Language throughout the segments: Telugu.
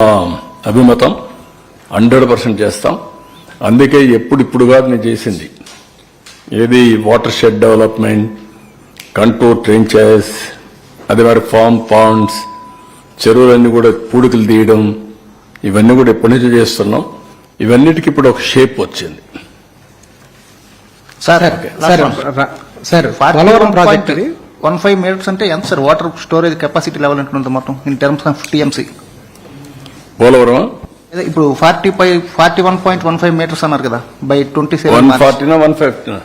అభిమతం 100% చేస్తాం. అందుకే ఇప్పుడుగా నేను చేసింది ఏది water shed development, control trenches, అదే మరి ఫామ్ పాండ్స్, చెరువులన్నీ కూడా పూడికలు తీయడం, ఇవన్నీ కూడా ఎప్పటి నుంచి చేస్తున్నాం. ఇవన్నిటికీ ఇప్పుడు ఒక షేప్ వచ్చింది. సార్ పోలవరం ప్రాజెక్ట్ 15 మీటర్స్ అంటే ఎంత sir? Water storage capacity level ఉంటుంది మొత్తం in terms of TMC. Polavaram ఇప్పుడు 41.15 మీటర్స్ అన్నారు కదా బై 27. 140 150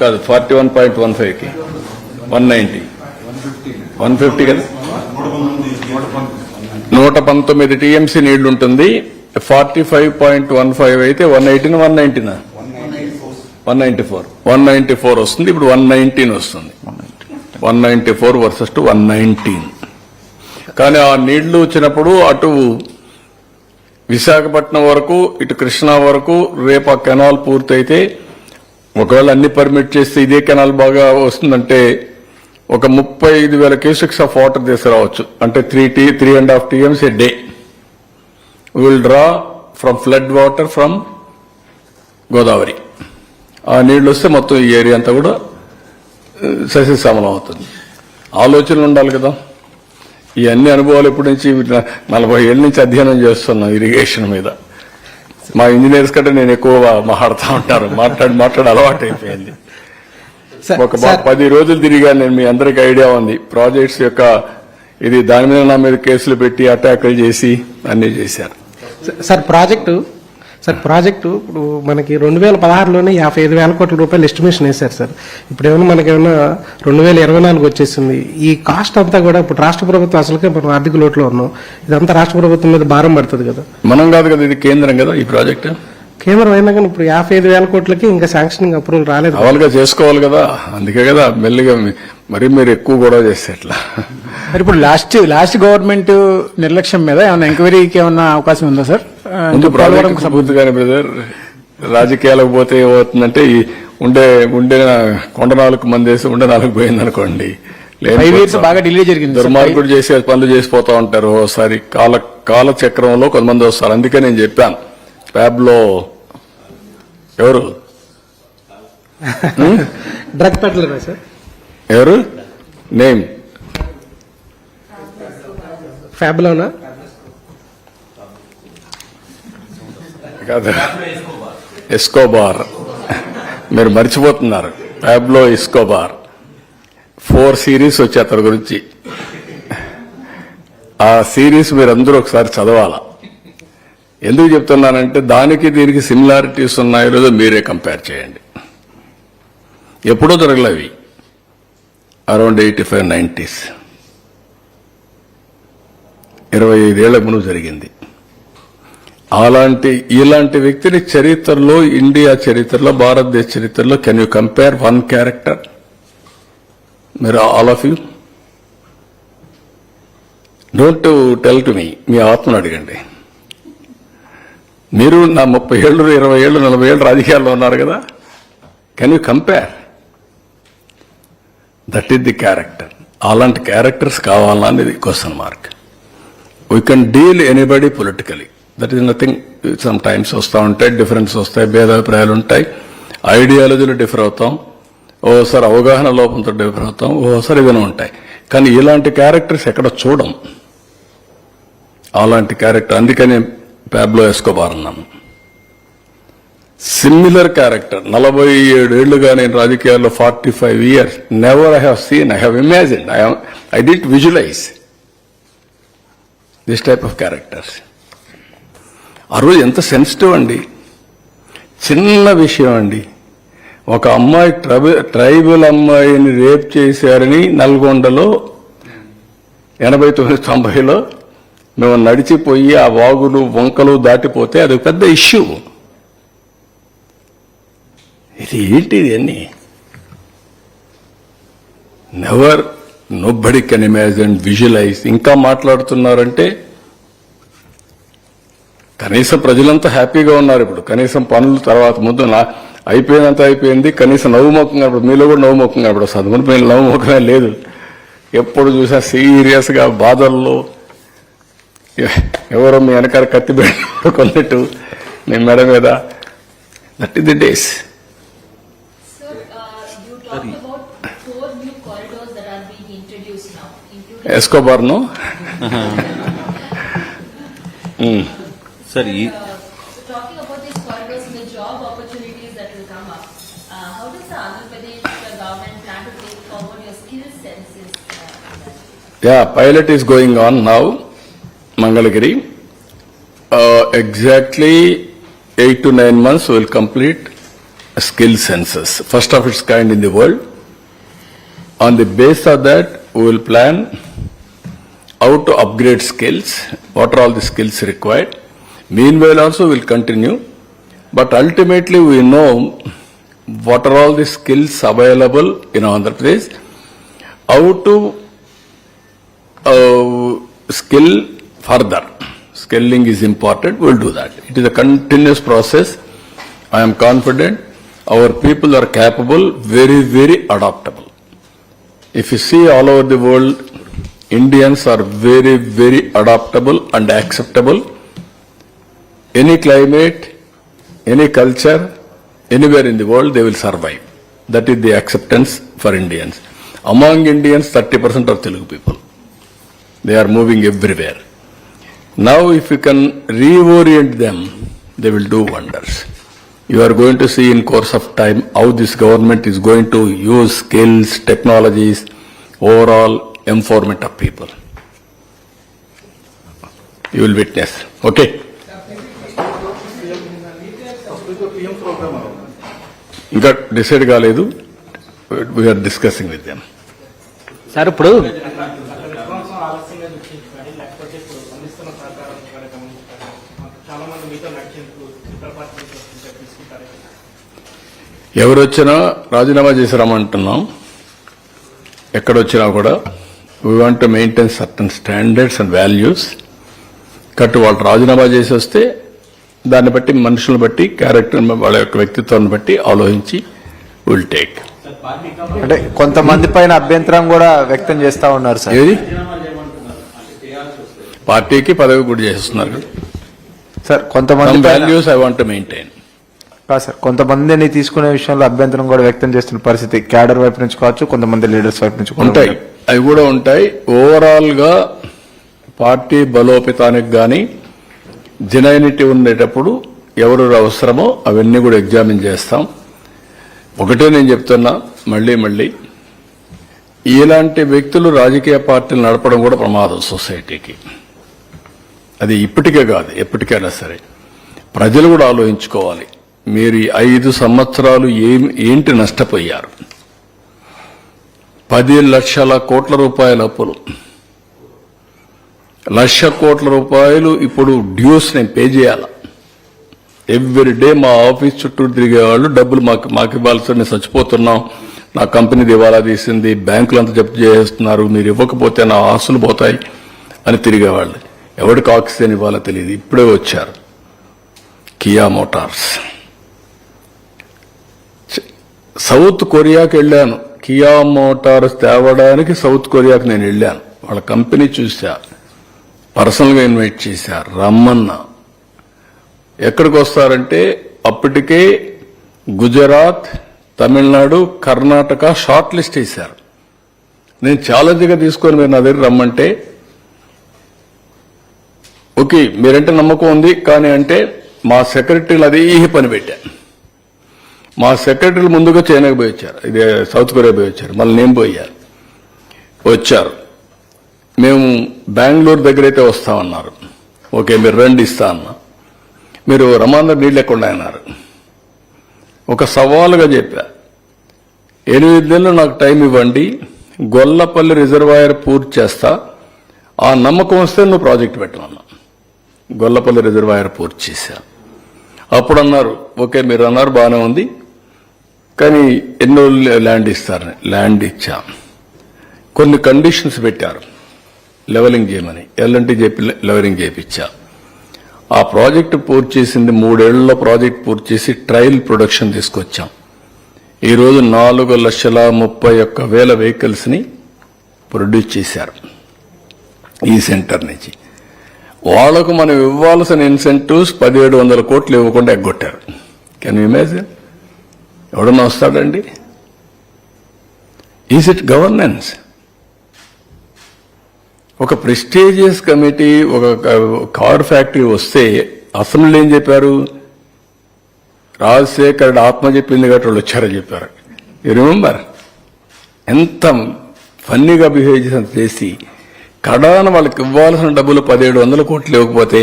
కాదు 41.15 కి 190 150 కదా. 119 టీఎంసీ నీళ్లు ఉంటుంది. 45.15 అయితే 180 190 194 వస్తుంది. ఇప్పుడు 119 వస్తుంది. 194 వర్సెస్ 119. కానీ ఆ నీళ్లు వచ్చినప్పుడు అటు విశాఖపట్నం వరకు, ఇటు కృష్ణా వరకు రేపు ఆ కెనాల్ పూర్తయితే, ఒకవేళ అన్ని పర్మిట్ చేస్తే ఇదే కెనాల్ బాగా వస్తుందంటే ఒక 35,000 క్యూసెక్స్ ఆఫ్ వాటర్ తీసుకురావచ్చు. అంటే 3.5 TMs a day will draw from flood water from Godavari. ఆ నీళ్లు వస్తే మొత్తం ఈ ఏరియా అంతా కూడా సస్యశ్యామలం అవుతుంది. ఆలోచనలు ఉండాలి కదా. ఈ అన్ని అనుభవాలు ఇప్పటి నుంచి 40 ఏళ్ళ నుంచి అధ్యయనం చేస్తున్నాం ఇరిగేషన్ మీద. మా ఇంజనీర్స్ కంటే నేను ఎక్కువ మాట్లాడుతూ ఉంటారు. మాట్లాడి అలవాటు అయిపోయింది. ఒక 10 రోజులు తిరిగా నేను. మీ అందరికి ఐడియా ఉంది ప్రాజెక్ట్స్ యొక్క ఇది. దాని మీద నా మీద కేసులు పెట్టి అటాకులు చేసి అన్ని చేశారు. సార్ ప్రాజెక్టు ఇప్పుడు మనకి 2016లోనే 55,000 కోట్ల రూపాయలు ఎస్టిమేషన్ వేశారు సార్. ఇప్పుడు ఏమైనా మనకేమైనా 2024 వచ్చేసింది. ఈ కాస్ట్ అంతా కూడా ఇప్పుడు రాష్ట్ర ప్రభుత్వం అసలుకే మనం ఆర్థిక లోటులో ఉన్నాం. ఇదంతా రాష్ట్ర ప్రభుత్వం మీద భారం పడుతుంది కదా. మనం కాదు కదా, ఇది కేంద్రం కదా ఈ ప్రాజెక్ట్. కేంద్రం అయినా కానీ ఇప్పుడు 55,000 కోట్లకి ఇంకా శాంక్షనింగ్ అప్రూవల్ రాలేదు. అవల్గా చేసుకోవాలి కదా. అందుకే కదా మెల్లిగా మరి మీరు ఎక్కువ గొడవ చేస్తే ఎట్లా. మరి ఇప్పుడు లాస్ట్ గవర్నమెంట్ నిర్లక్ష్యం మీద ఏమైనా ఎంక్వైరీకి ఏమన్నా అవకాశం ఉందా సార్? ముందు ప్రాజెక్ట్ పూర్తిగానే బ్రదర్. రాజకీయాలకు పోతే ఏమవుతుందంటే ఈ ఉండే కొండ 4 మంది వేసి ఉండే 4 పోయింది అనుకోండి. 5 years బాగా డిలే జరిగింది. దుర్మార్గుడు చేసే పనులు చేసిపోతా ఉంటారు. ఓసారి కాల చక్రంలో కొంతమంది వస్తారు. అందుకే నేను చెప్పాను ప్యాబ్లో ఎవరు డ్రగ్ పెడ్లర్ సార్, ఎవరు నేమ్ ఫ్యాబ్లోనా కాదు, ఎస్కోబార్. మీరు మర్చిపోతున్నారు. ప్యాబ్లో ఎస్కోబార్ 4 series వచ్చి అతని గురించి. ఆ సిరీస్ మీరు అందరూ ఒకసారి చదవాలా. ఎందుకు చెప్తున్నానంటే దానికి దీనికి సిమిలారిటీస్ ఉన్నాయో లేదో మీరే కంపేర్ చేయండి. ఎప్పుడో జరగలేవి. అరౌండ్ 85-90s 25 ఏళ్ల ముందు జరిగింది. ఇలాంటి వ్యక్తిని చరిత్రలో, ఇండియా చరిత్రలో, భారతదేశ చరిత్రలో can you compare one character? మీరు all of you don't tell to me. మీ ఆత్మను అడగండి. మీరు నా 30 ఏళ్ళు, 20 ఏళ్ళు, 40 ఏళ్ళు రాజకీయాల్లో ఉన్నారు కదా. Can you compare? That is the character. అలాంటి క్యారెక్టర్స్ కావాలా అనేది question mark. We can deal anybody politically. That is nothing. Some times వస్తూ ఉంటాయి, డిఫరెన్స్ వస్తాయి, భేదాభిప్రాయాలు ఉంటాయి, ఐడియాలజీలు డిఫర్ అవుతాం, ఓసారి అవగాహన లోపంతో డిఫర్ అవుతాం, ఓసారి ఇవన్నీ ఉంటాయి. కానీ ఇలాంటి క్యారెక్టర్స్ ఎక్కడ చూడం. అలాంటి క్యారెక్టర్ అందుకనే ప్యాబ్లో ఎస్కోబార్ అన్నాను. Similar character. 47 ఏళ్లుగా నేను రాజకీయాల్లో 45 years. Never I have seen, I have imagine, I did visualize this type of characters. ఆ రోజు ఎంత సెన్సిటివ్ అండి. చిన్న విషయం అండి. ఒక అమ్మాయి ట్రైబల్ అమ్మాయిని రేప్ చేశారని నల్గొండలో 89-90లో మేము నడిచిపోయి ఆ వాగులు వంకలు దాటిపోతే అది పెద్ద ఇష్యూ. ఇది ఏంటిది అన్ని? Never, nobody can imagine, visualize. ఇంకా మాట్లాడుతున్నారంటే కనీసం ప్రజలంతా హ్యాపీగా ఉన్నారు. ఇప్పుడు కనీసం పనులు తర్వాత ముందు అయిపోయినంత అయిపోయింది. కనీసం నవ్వుముఖంగా ఇప్పుడు మీలో కూడా నవ్వుముఖంగా ఇప్పుడు చదువుకుని నవ్వుముఖమే లేదు. ఎప్పుడు చూసా సీరియస్ గా బాధల్లో ఎవరో మీ వెనకాల కత్తి కొన్నట్టు మీ మెడ మీద. That is the days. Sir, you talked about 4 new corridors that are being introduced now, including ఎస్కోబార్ను Sir, so talking about these corridors and the job opportunities that will come up. How does the Andhra Pradesh government plan to take forward your skill census? Yeah, pilot is going on now, Mangalagiri. Exactly 8 to 9 months we will complete a skill census, first of its kind in the world. On the base of that, we will plan how to upgrade skills, what are all the skills required. Meanwhile also we will continue, but ultimately we know what are all the skills available in Andhra Pradesh, how to skill further. Skilling is important, we will do that. It is a continuous process. I am confident our people are capable, very, very adaptable. If you see all over the world, Indians are very, very adaptable and acceptable. Any climate, any culture, anywhere in the world, they will survive. That is the acceptance for Indians. Among Indians, 30% are Telugu people. They are moving everywhere. Now, if you can reorient them, they will do wonders. You are going to see in course of time how this government is going to use skills, technologies, overall empowerment of people. You will witness. Okay? ఇంకా డిసైడ్ కాలేదు. We are discussing with them. Sir ఇప్పుడు ఎవరు వచ్చినా రాజీనామా చేసి రమ్మంటున్నాం. ఎక్కడొచ్చినా కూడా we want to maintain certain standards and values. కట్టు వాళ్ళు రాజీనామా చేసి వస్తే దాన్ని బట్టి మనుషులను బట్టి క్యారెక్టర్ వాళ్ళ యొక్క వ్యక్తిత్వాన్ని బట్టి ఆలోచించి విల్ టేక్. అంటే కొంతమంది పైన అభ్యంతరం కూడా వ్యక్తం చేస్తా ఉన్నారు సార్. ఏది పార్టీకి పదవి కూడా చేస్తున్నారు. సార్ కొంతమంది values I want to maintain. కాదు సార్, కొంతమందిని తీసుకునే విషయంలో అభ్యంతరం కూడా వ్యక్తం చేస్తున్న పరిస్థితి క్యాడర్ వైపు నుంచి కావచ్చు, కొంతమంది లీడర్స్ వైపు నుంచి కూడా ఉంటాయి. అవి కూడా ఉంటాయి. ఓవరాల్ గా పార్టీ బలోపేతానికి గాని జెన్యూనిటీ ఉండేటప్పుడు ఎవరు అవసరమో అవన్నీ కూడా ఎగ్జామిన్ చేస్తాం. ఒకటే నేను చెప్తున్నా మళ్ళీ ఇలాంటి వ్యక్తులు రాజకీయ పార్టీలు నడపడం కూడా ప్రమాదం సొసైటీకి. అది ఇప్పటికే కాదు, ఎప్పటికైనా సరే ప్రజలు కూడా ఆలోచించుకోవాలి. మీరు 5 సంవత్సరాలు ఏంటి నష్టపోయారు? 10 లక్షల కోట్ల రూపాయల అప్పులు, 1,00,000 కోట్ల రూపాయలు ఇప్పుడు డ్యూస్ నేను పే చేయాలా? ఎవ్రీ డే మా ఆఫీస్ చుట్టూ తిరిగేవాళ్ళు డబ్బులు మాకు ఇవ్వాల్సి, నేను చచ్చిపోతున్నాం, నా కంపెనీ దివాలా తీసింది, బ్యాంకులు అంతా జప్తు చేస్తున్నారు, మీరు ఇవ్వకపోతే నా ఆస్తులు పోతాయి అని తిరిగేవాళ్ళు. ఎవరికి ఆక్సిజన్ ఇవ్వాలో తెలియదు. ఇప్పుడే వచ్చారు కియా మోటార్స్. సౌత్ కొరియాకి వెళ్ళాను, కియా మోటార్స్ తేవడానికి సౌత్ కొరియాకి నేను వెళ్ళాను. వాళ్ళ కంపెనీ చూసా, పర్సనల్ గా ఇన్వైట్ చేశారు, రమ్మన్నా. ఎక్కడికి వస్తారంటే అప్పటికే గుజరాత్, తమిళనాడు, కర్ణాటక షార్ట్ లిస్ట్ వేశారు. నేను ఛాలెంజ్గా తీసుకొని మీరు నా దగ్గర రమ్మంటే ఓకే మీరంటే నమ్మకం ఉంది కానీ అంటే మా సెక్రటరీలు అదే పని పెట్టాను. మా సెక్రటరీలు ముందుగా చైనాకి పోయి వచ్చారు, ఇది సౌత్ కొరియా పోయి వచ్చారు, మళ్ళీ నేను పోయాను. వచ్చారు, మేము బెంగళూరు దగ్గర అయితే వస్తామన్నారు. ఓకే మీరు రండి ఇస్తా అన్నా. మీరు రమాందర్ నీళ్ళు ఎక్కడ అన్నారు. ఒక సవాలుగా చెప్పా, 8 నెలలు నాకు టైం ఇవ్వండి, గొల్లపల్లి రిజర్వాయర్ పూర్తి చేస్తా, ఆ నమ్మకం వస్తే నువ్వు ప్రాజెక్ట్ పెట్టమన్నా. గొల్లపల్లి రిజర్వాయర్ పూర్తి చేశా. అప్పుడు అన్నారు ఓకే మీరు అన్నారు బాగానే ఉంది కానీ ఎన్నో ల్యాండ్ ఇస్తారని. ల్యాండ్ ఇచ్చా, కొన్ని కండిషన్స్ పెట్టారు లెవెలింగ్ చేయమని, ఎల్ఎన్టీ చెప్పి లెవెలింగ్ చేయించా. ఆ ప్రాజెక్టు పూర్తి చేసింది 3 ఏళ్లలో ప్రాజెక్ట్ పూర్తి చేసి ట్రయల్ ప్రొడక్షన్ తీసుకొచ్చాం. ఈరోజు 4,31,000 వెహికల్స్ ని ప్రొడ్యూస్ చేశారు ఈ సెంటర్ నుంచి. వాళ్లకు మనం ఇవ్వాల్సిన ఇన్సెంటివ్స్ 1700 కోట్లు ఇవ్వకుండా ఎగ్గొట్టారు. Can you imagine? ఎవడన్నా వస్తాడండి? Is it governance? ఒక ప్రెస్టీజియస్ కమిటీ ఒక కార్ ఫ్యాక్టరీ వస్తే అసెంబ్లీలో ఏం చెప్పారు? రాజశేఖర్ ఆత్మ చెప్పింది కాబట్టి వాళ్ళు వచ్చారని చెప్పారు. You remember? ఎంత ఫన్నీగా బిహేవ్ చేసి కడాన వాళ్ళకి ఇవ్వాల్సిన డబ్బులు 1700 కోట్లు ఇవ్వకపోతే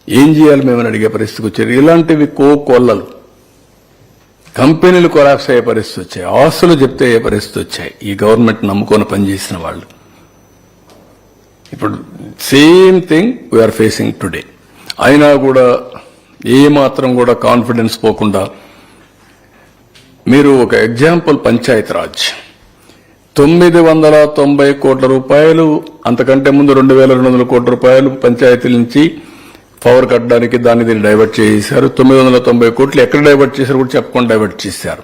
ఏం చేయాలి మేమని అడిగే పరిస్థితికి వచ్చారు. ఇలాంటివి కోకొల్లలు. కంపెనీలు కొలాప్స్ అయ్యే పరిస్థితి వచ్చాయి, ఆస్తులు చెప్తే అయ్యే పరిస్థితి వచ్చాయి ఈ గవర్నమెంట్ నమ్ముకొని పనిచేసిన వాళ్ళు. ఇప్పుడు same thing we are facing today. అయినా కూడా ఏమాత్రం కూడా కాన్ఫిడెన్స్ పోకుండా మీరు ఒక ఎగ్జాంపుల్ పంచాయత్ రాజ్ 990 కోట్ల రూపాయలు, అంతకంటే ముందు 2200 కోట్ల రూపాయలు పంచాయతీల నుంచి పవర్ కట్టడానికి దీన్ని డైవర్ట్ చేశారు. 990 కోట్లు ఎక్కడ డైవర్ట్ చేశారు కూడా చెప్పకుండా డైవర్ట్ చేశారు.